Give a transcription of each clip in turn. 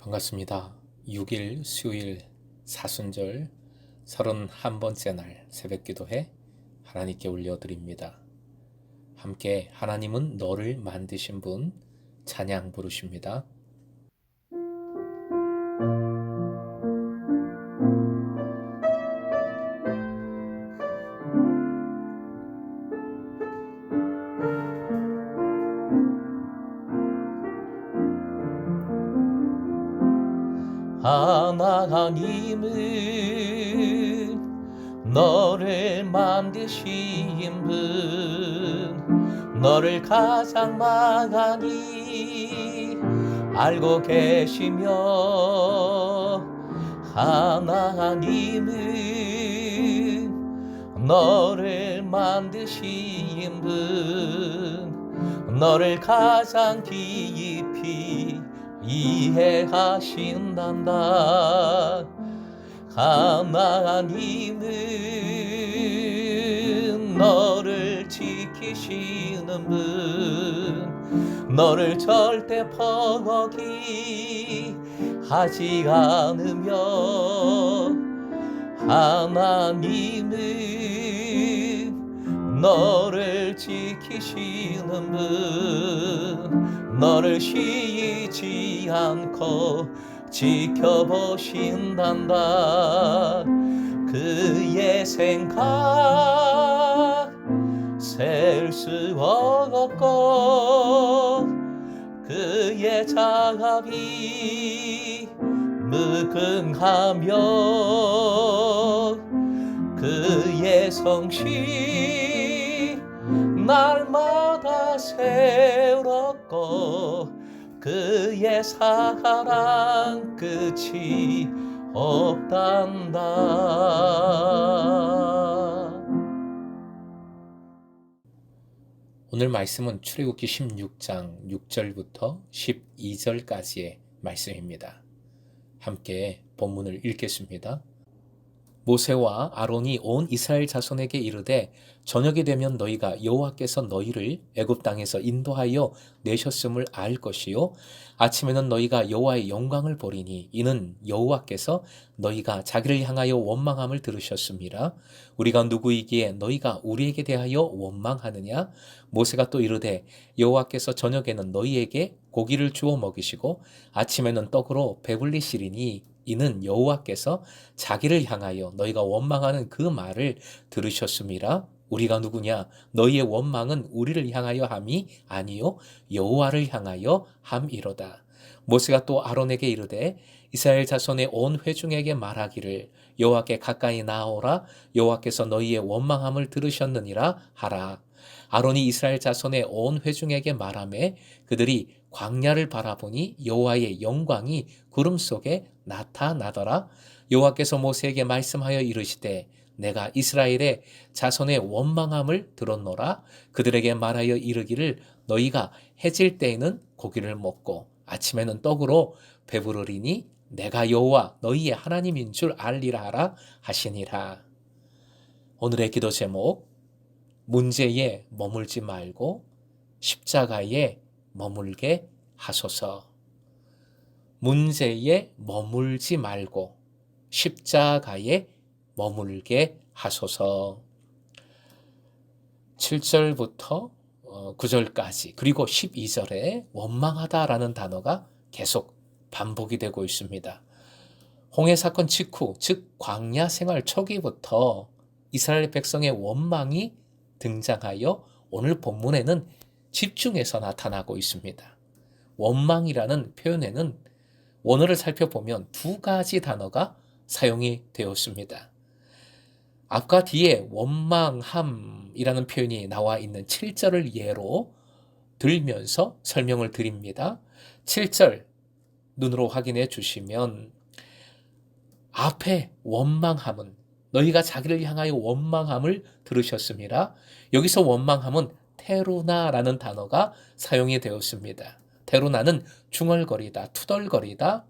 반갑습니다. 6일 수요일 사순절 31번째 날 새벽기도회 하나님께 올려드립니다. 함께 하나님은 너를 만드신 분 찬양 부르십니다. 하나님은 너를 만드신 분, 너를 가장 많이 알고 계시며, 하나님은 너를 만드신 분, 너를 가장 깊이 이해하신단다. 하나님은 너를 지키시는 분, 너를 절대 포기하지 않으며, 하나님은 너를 지키시는 분, 너를 쉬지 않고 지켜보신단다. 그의 생각 셀 수 없고, 그의 자비 무궁하며, 그의 성실 날마다 새롭고, 그의 사랑 끝이 없단다. 오늘 말씀은 출애굽기 16장 6절부터 12절까지의 말씀입니다. 함께 본문을 읽겠습니다. 모세와 아론이 온 이스라엘 자손에게 이르되, 저녁이 되면 너희가 여호와께서 너희를 애굽 땅에서 인도하여 내셨음을 알 것이요, 아침에는 너희가 여호와의 영광을 보리니 이는 여호와께서 너희가 자기를 향하여 원망함을 들으셨음이라. 우리가 누구이기에 너희가 우리에게 대하여 원망하느냐? 모세가 또 이르되, 여호와께서 저녁에는 너희에게 고기를 주어 먹이시고 아침에는 떡으로 배불리시리니 이는 여호와께서 자기를 향하여 너희가 원망하는 그 말을 들으셨음이라. 우리가 누구냐? 너희의 원망은 우리를 향하여 함이 아니요 여호와를 향하여 함이로다. 모세가 또 아론에게 이르되, 이스라엘 자손의 온 회중에게 말하기를 여호와께 가까이 나아오라. 여호와께서 너희의 원망함을 들으셨느니라 하라. 아론이 이스라엘 자손의 온 회중에게 말하매, 그들이 광야를 바라보니 여호와의 영광이 구름 속에 나타나더라. 여호와께서 모세에게 말씀하여 이르시되, 내가 이스라엘의 자손의 원망함을 들었노라. 그들에게 말하여 이르기를, 너희가 해질 때에는 고기를 먹고 아침에는 떡으로 배부르리니 내가 여호와 너희의 하나님인 줄 알리라 하라 하시니라. 오늘의 기도 제목, 문제에 머물지 말고 십자가에 머물게 하소서. 문제에 머물지 말고 십자가에 머물게 하소서. 7절부터 9절까지 그리고 12절에 원망하다라는 단어가 계속 반복이 되고 있습니다. 홍해 사건 직후, 즉 광야 생활 초기부터 이스라엘 백성의 원망이 등장하여 오늘 본문에는 집중해서 나타나고 있습니다. 원망이라는 표현에는 원어를 살펴보면 두 가지 단어가 사용이 되었습니다. 앞과 뒤에 원망함이라는 표현이 나와 있는 7절을 예로 들면서 설명을 드립니다. 7절 눈으로 확인해 주시면, 앞에 원망함은 너희가 자기를 향하여 원망함을 들으셨습니다. 여기서 원망함은 테루나라는 단어가 사용이 되었습니다. 테루나는 중얼거리다, 투덜거리다,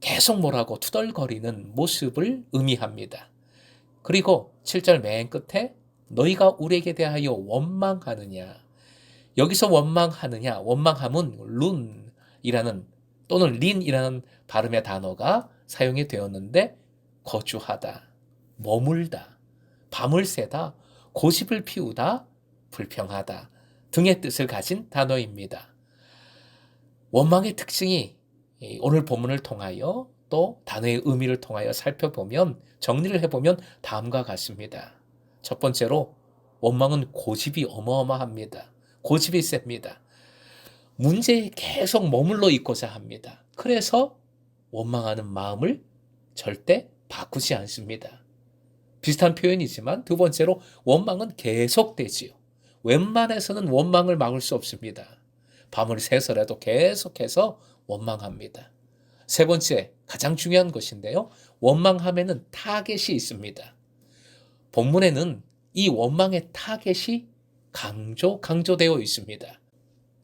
계속 뭐라고 투덜거리는 모습을 의미합니다. 그리고 7절 맨 끝에 너희가 우리에게 대하여 원망하느냐. 여기서 원망하느냐, 원망함은 룬이라는 또는 린이라는 발음의 단어가 사용이 되었는데 거주하다, 머물다, 밤을 새다, 고집을 피우다, 불평하다 등의 뜻을 가진 단어입니다. 원망의 특징이 오늘 본문을 통하여 또 단어의 의미를 통하여 살펴보면 정리를 해보면 다음과 같습니다. 첫 번째로 원망은 고집이 어마어마합니다. 고집이 셉니다. 문제에 계속 머물러 있고자 합니다. 그래서 원망하는 마음을 절대 바꾸지 않습니다. 비슷한 표현이지만 두 번째로 원망은 계속되지요. 웬만해서는 원망을 막을 수 없습니다. 밤을 새서라도 계속해서 원망합니다. 세 번째, 가장 중요한 것인데요. 원망함에는 타겟이 있습니다. 본문에는 이 원망의 타겟이 강조되어 있습니다.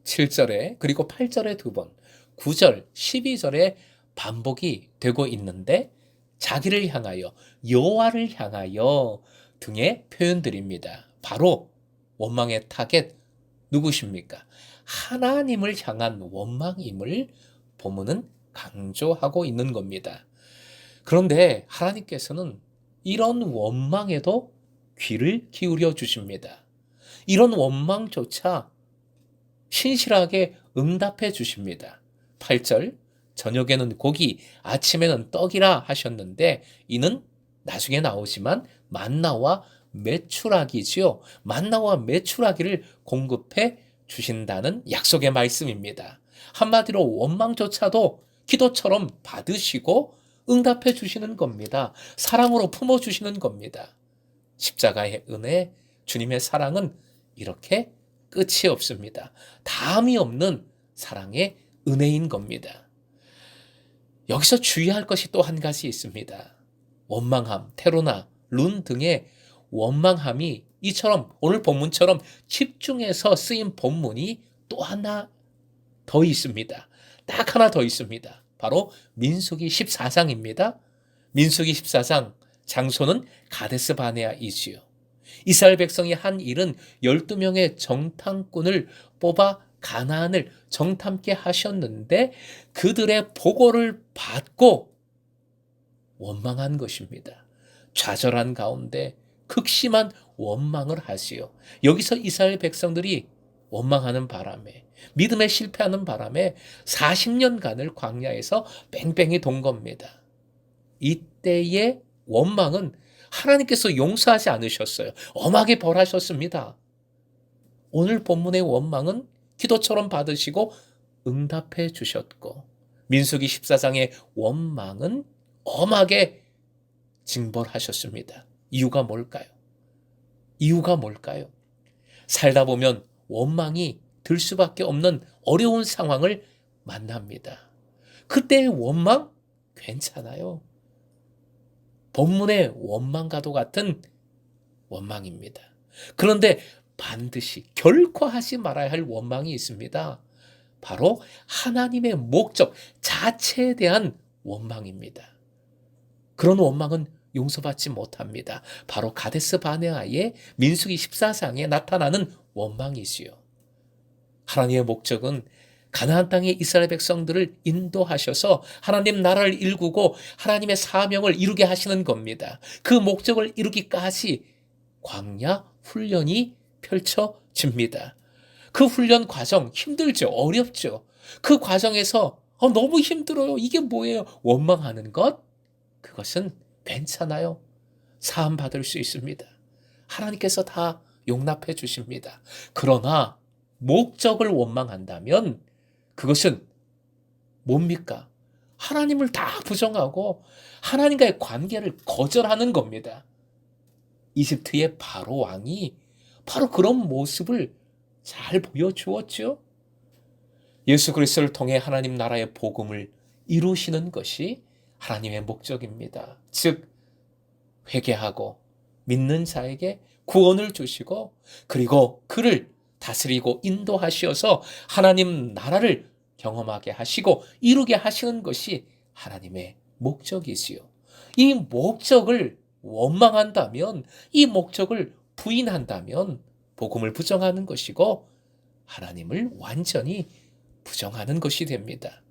7절에 그리고 8절에 두 번, 9절, 12절에 반복이 되고 있는데 자기를 향하여, 여호와를 향하여 등의 표현들입니다. 바로 원망의 타겟 누구십니까? 하나님을 향한 원망임을 본문은 강조하고 있는 겁니다. 그런데 하나님께서는 이런 원망에도 귀를 기울여 주십니다. 이런 원망조차 신실하게 응답해 주십니다. 8절, 저녁에는 고기, 아침에는 떡이라 하셨는데 이는 나중에 나오지만 만나와 메추라기지요. 만나와 메추라기를 공급해 주신다는 약속의 말씀입니다. 한마디로 원망조차도 기도처럼 받으시고 응답해 주시는 겁니다. 사랑으로 품어주시는 겁니다. 십자가의 은혜, 주님의 사랑은 이렇게 끝이 없습니다. 다음이 없는 사랑의 은혜인 겁니다. 여기서 주의할 것이 또 한 가지 있습니다. 원망함, 테로나, 룬 등의 원망함이 이처럼 오늘 본문처럼 집중해서 쓰인 본문이 또 하나 더 있습니다. 딱 하나 더 있습니다. 바로 민수기 14장입니다. 민수기 14장 장소는 가데스 바네아이지요. 이스라엘 백성이 한 일은 12명의 정탐꾼을 뽑아 가나안을 정탐케 하셨는데 그들의 보고를 받고 원망한 것입니다. 좌절한 가운데 극심한 원망을 하지요. 여기서 이스라엘 백성들이 원망하는 바람에, 믿음에 실패하는 바람에 40년간을 광야에서 뺑뺑이 돈 겁니다. 이때의 원망은 하나님께서 용서하지 않으셨어요. 엄하게 벌하셨습니다. 오늘 본문의 원망은 기도처럼 받으시고 응답해 주셨고, 민수기 14장의 원망은 엄하게 징벌하셨습니다. 이유가 뭘까요? 이유가 뭘까요? 살다 보면 원망이 들 수밖에 없는 어려운 상황을 만납니다. 그때의 원망 괜찮아요. 본문의 원망과도 같은 원망입니다. 그런데 반드시 결코 하지 말아야 할 원망이 있습니다. 바로 하나님의 목적 자체에 대한 원망입니다. 그런 원망은 용서받지 못합니다. 바로 가데스 바네아의 민수기 14장에 나타나는 원망이지요. 하나님의 목적은 가나안 땅의 이스라엘 백성들을 인도하셔서 하나님 나라를 일구고 하나님의 사명을 이루게 하시는 겁니다. 그 목적을 이루기까지 광야 훈련이 펼쳐집니다. 그 훈련 과정 힘들죠. 어렵죠. 그 과정에서 너무 힘들어요. 이게 뭐예요? 원망하는 것? 그것은 괜찮아요. 사함 받을 수 있습니다. 하나님께서 다 용납해 주십니다. 그러나 목적을 원망한다면 그것은 뭡니까? 하나님을 다 부정하고 하나님과의 관계를 거절하는 겁니다. 이집트의 바로 왕이 바로 그런 모습을 잘 보여주었죠. 예수 그리스도를 통해 하나님 나라의 복음을 이루시는 것이 하나님의 목적입니다. 즉 회개하고 믿는 자에게 구원을 주시고 그리고 그를 다스리고 인도하시어서 하나님 나라를 경험하게 하시고 이루게 하시는 것이 하나님의 목적이지요. 이 목적을 원망한다면, 이 목적을 부인한다면 복음을 부정하는 것이고 하나님을 완전히 부정하는 것이 됩니다.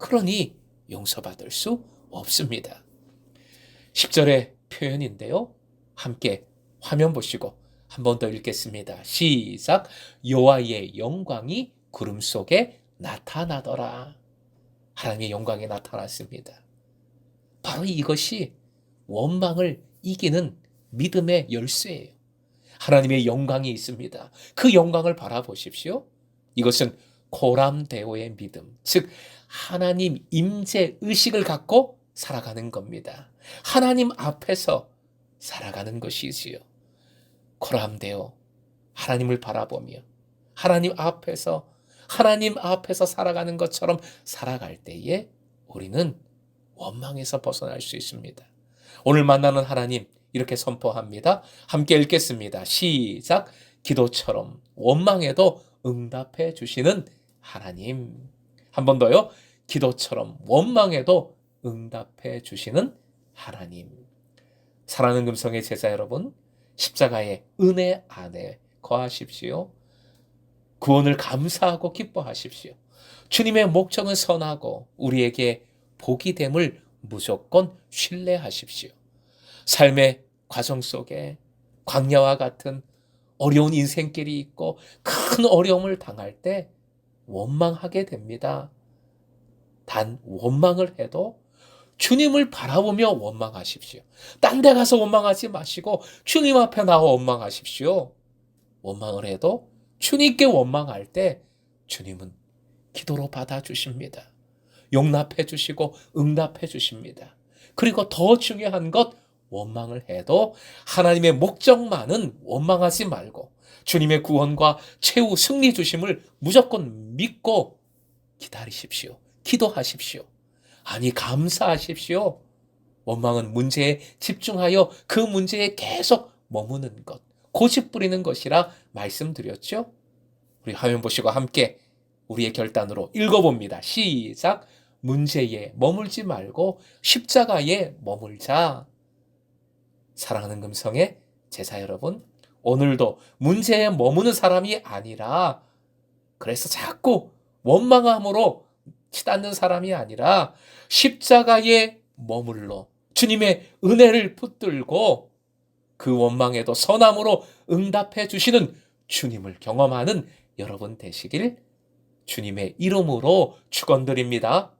그러니 용서받을 수 없습니다. 10절의 표현인데요. 함께 화면 보시고 한 번 더 읽겠습니다. 시작. 여호와의 영광이 구름 속에 나타나더라. 하나님의 영광이 나타났습니다. 바로 이것이 원망을 이기는 믿음의 열쇠예요. 하나님의 영광이 있습니다. 그 영광을 바라보십시오. 이것은 코람데오의 믿음, 즉 하나님 임재 의식을 갖고 살아가는 겁니다. 하나님 앞에서 살아가는 것이지요. 코람데오, 하나님을 바라보며 하나님 앞에서 살아가는 것처럼 살아갈 때에 우리는 원망에서 벗어날 수 있습니다. 오늘 만나는 하나님 이렇게 선포합니다. 함께 읽겠습니다. 시작. 기도처럼 원망에도 응답해 주시는 하나님. 한 번 더요. 기도처럼 원망에도 응답해 주시는 하나님. 사랑하는 금성의 제자 여러분, 십자가의 은혜 안에 거하십시오. 구원을 감사하고 기뻐하십시오. 주님의 목적은 선하고 우리에게 복이 됨을 무조건 신뢰하십시오. 삶의 과정 속에 광야와 같은 어려운 인생길이 있고 큰 어려움을 당할 때 원망하게 됩니다. 단 원망을 해도 주님을 바라보며 원망하십시오. 딴 데 가서 원망하지 마시고 주님 앞에 나와 원망하십시오. 원망을 해도 주님께 원망할 때 주님은 기도로 받아주십니다. 용납해 주시고 응답해 주십니다. 그리고 더 중요한 것, 원망을 해도 하나님의 목적만은 원망하지 말고 주님의 구원과 최후 승리 주심을 무조건 믿고 기다리십시오. 기도하십시오. 아니, 감사하십시오. 원망은 문제에 집중하여 그 문제에 계속 머무는 것, 고집 부리는 것이라 말씀드렸죠. 우리 화면 보시고 함께 우리의 결단으로 읽어봅니다. 시작. 문제에 머물지 말고 십자가에 머물자. 사랑하는 금성의 제자 여러분, 오늘도 문제에 머무는 사람이 아니라, 그래서 자꾸 원망함으로 치닫는 사람이 아니라 십자가에 머물러 주님의 은혜를 붙들고 그 원망에도 선함으로 응답해 주시는 주님을 경험하는 여러분 되시길 주님의 이름으로 축원드립니다.